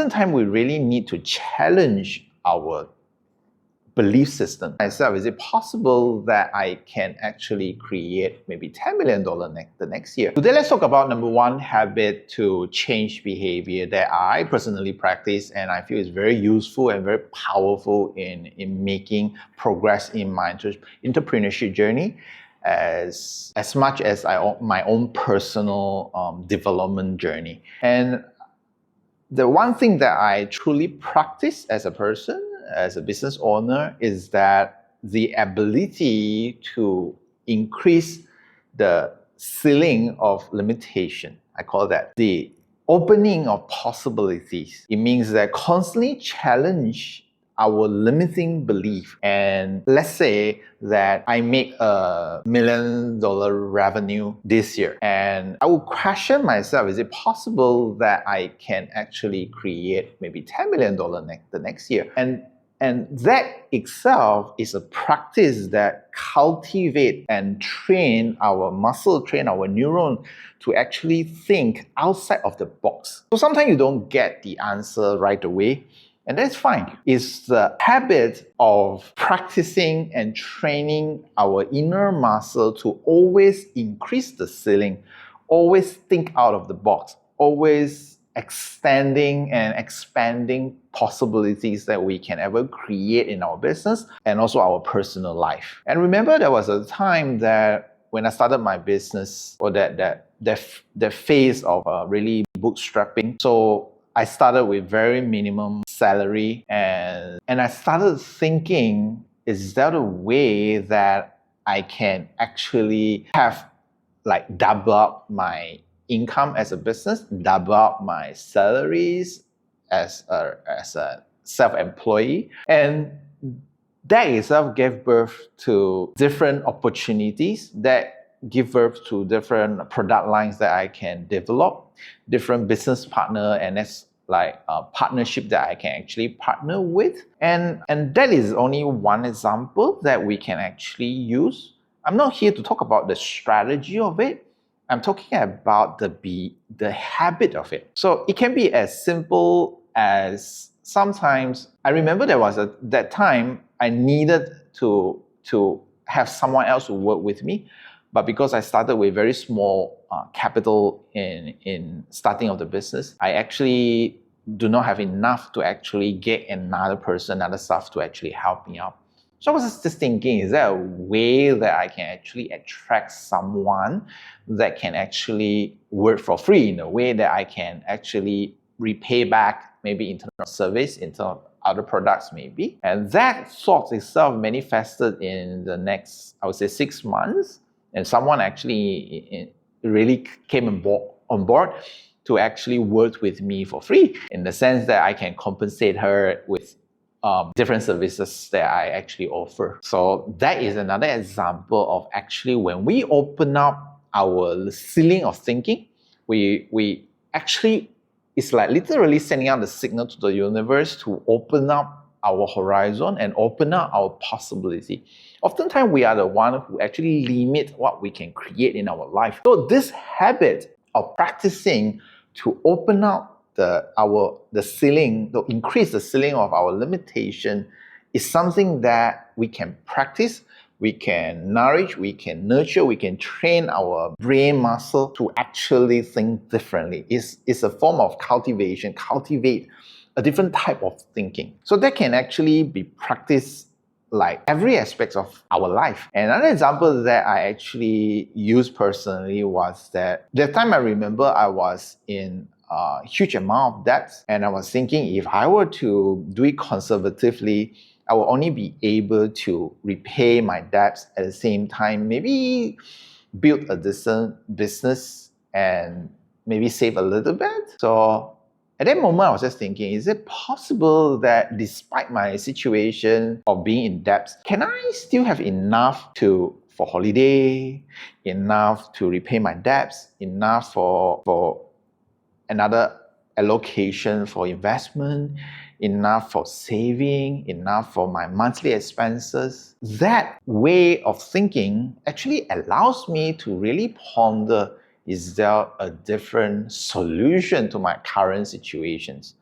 oftentimes we really need to challenge our belief system. Myself, is it possible that I can actually create maybe $10 million the next year? Today, let's talk about number one habit to change behavior that I personally practice and I feel is very useful and very powerful in making progress in my entrepreneurship journey as much as my own personal development journey. And the one thing that I truly practice as a person, as a business owner, is that the ability to increase the ceiling of limitation. I call that the opening of possibilities. It means that constantly challenge our limiting belief. And let's say that I make $1 million revenue this year, and I will question myself, is it possible that I can actually create maybe $10 million the next year? And that itself is a practice that cultivate and train our muscle, train our neuron to actually think outside of the box. So sometimes you don't get the answer right away, and that's fine. It's the habit of practicing and training our inner muscle to always increase the ceiling, always think out of the box, always extending and expanding possibilities that we can ever create in our business and also our personal life. And remember, there was a time that when I started my business, or that phase of really bootstrapping. So I started with very minimum salary, and I started thinking, is there a way that I can actually have like double up my income as a business, double up my salaries as a self-employee? And that itself gave birth to different opportunities, that give birth to different product lines that I can develop, different business partner, and that's like a partnership that I can actually partner with. And that is only one example that we can actually use. I'm not here to talk about the strategy of it. I'm talking about the habit of it. So it can be as simple as, sometimes I remember there was that time I needed to have someone else to work with me, but because I started with very small capital in starting of the business, I actually do not have enough to actually get another person, another staff to actually help me out. So I was just thinking, is there a way that I can actually attract someone that can actually work for free, in a way that I can actually repay back maybe in terms of service, in terms of other products maybe? And that thought itself manifested in the next, I would say, 6 months. And someone actually really came on board to actually work with me for free, in the sense that I can compensate her with different services that I actually offer. So that is another example of actually when we open up our ceiling of thinking, we actually, it's like literally sending out the signal to the universe to open up our horizon and open up our possibility. Oftentimes we are the one who actually limit what we can create in our life. So this habit of practicing to open up the ceiling, to increase the ceiling of our limitation, is something that we can practice, we can nourish, we can nurture, we can train our brain muscle to actually think differently. It's a form of cultivate a different type of thinking. So that can actually be practiced like every aspect of our life. And another example that I actually used personally was that the time I remember I was in a huge amount of debt, and I was thinking, if I were to do it conservatively, I will only be able to repay my debts at the same time, maybe build a decent business and maybe save a little bit. So at that moment, I was just thinking, is it possible that despite my situation of being in debt, can I still have enough for holiday, enough to repay my debts, enough for another allocation for investment, enough for saving, enough for my monthly expenses? That way of thinking actually allows me to really ponder, is there a different solution to my current situations?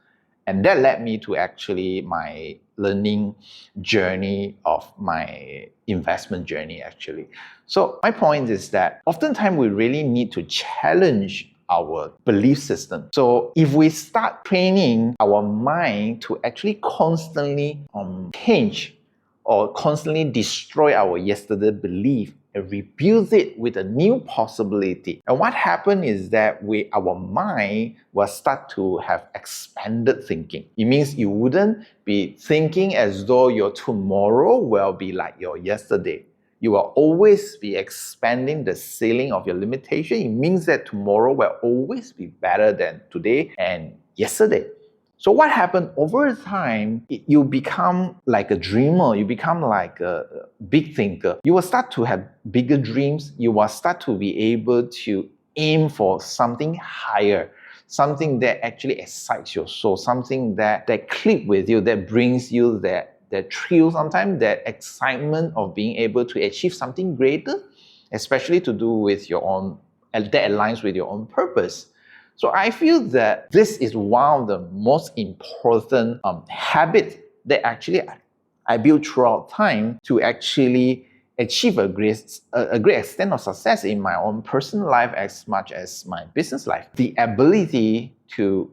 And that led me to actually my learning journey of my investment journey actually. So my point is that oftentimes we really need to challenge our belief system. So if we start training our mind to actually constantly change or constantly destroy our yesterday belief and rebuild it with a new possibility. And what happened is that our mind will start to have expanded thinking. It means you wouldn't be thinking as though your tomorrow will be like your yesterday. You will always be expanding the ceiling of your limitation. It means that tomorrow will always be better than today and yesterday. So what happened over time, you become like a dreamer, you become like a big thinker. You will start to have bigger dreams. You will start to be able to aim for something higher, something that actually excites your soul, something that clicks with you, that brings you that thrill sometimes, that excitement of being able to achieve something greater, especially to do with your own, that aligns with your own purpose. So I feel that this is one of the most important habits that actually I built throughout time to actually achieve a great extent of success in my own personal life as much as my business life. The ability to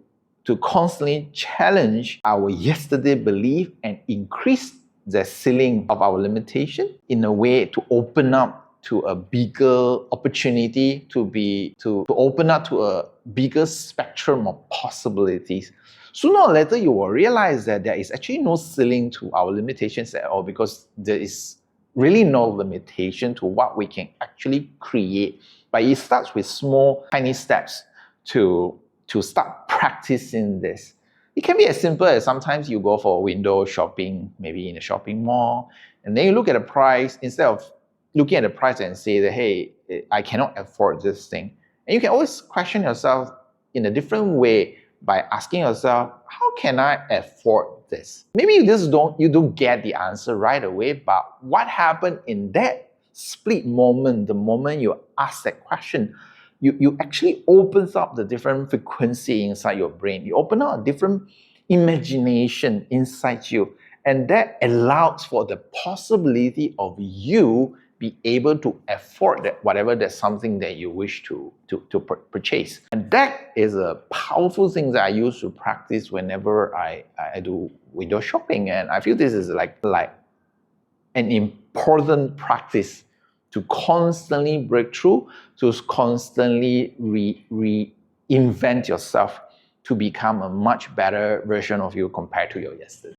constantly challenge our yesterday belief and increase the ceiling of our limitation in a way to open up to a bigger opportunity, to open up to a bigger spectrum of possibilities. Sooner or later, you will realize that there is actually no ceiling to our limitations at all, because there is really no limitation to what we can actually create. But it starts with small, tiny steps to start practicing this. It can be as simple as sometimes you go for window shopping, maybe in a shopping mall, and then you look at the price. Instead of looking at the price and say that, hey, I cannot afford this thing. And you can always question yourself in a different way by asking yourself, how can I afford this? Maybe you don't get the answer right away, but what happened in that split moment, the moment you ask that question, you actually opens up the different frequency inside your brain. You open up a different imagination inside you, and that allows for the possibility of you be able to afford that, whatever that's something that you wish to purchase. And that is a powerful thing that I use to practice whenever I do window shopping. And I feel this is like an important practice to constantly break through, to constantly reinvent yourself to become a much better version of you compared to your yesterday.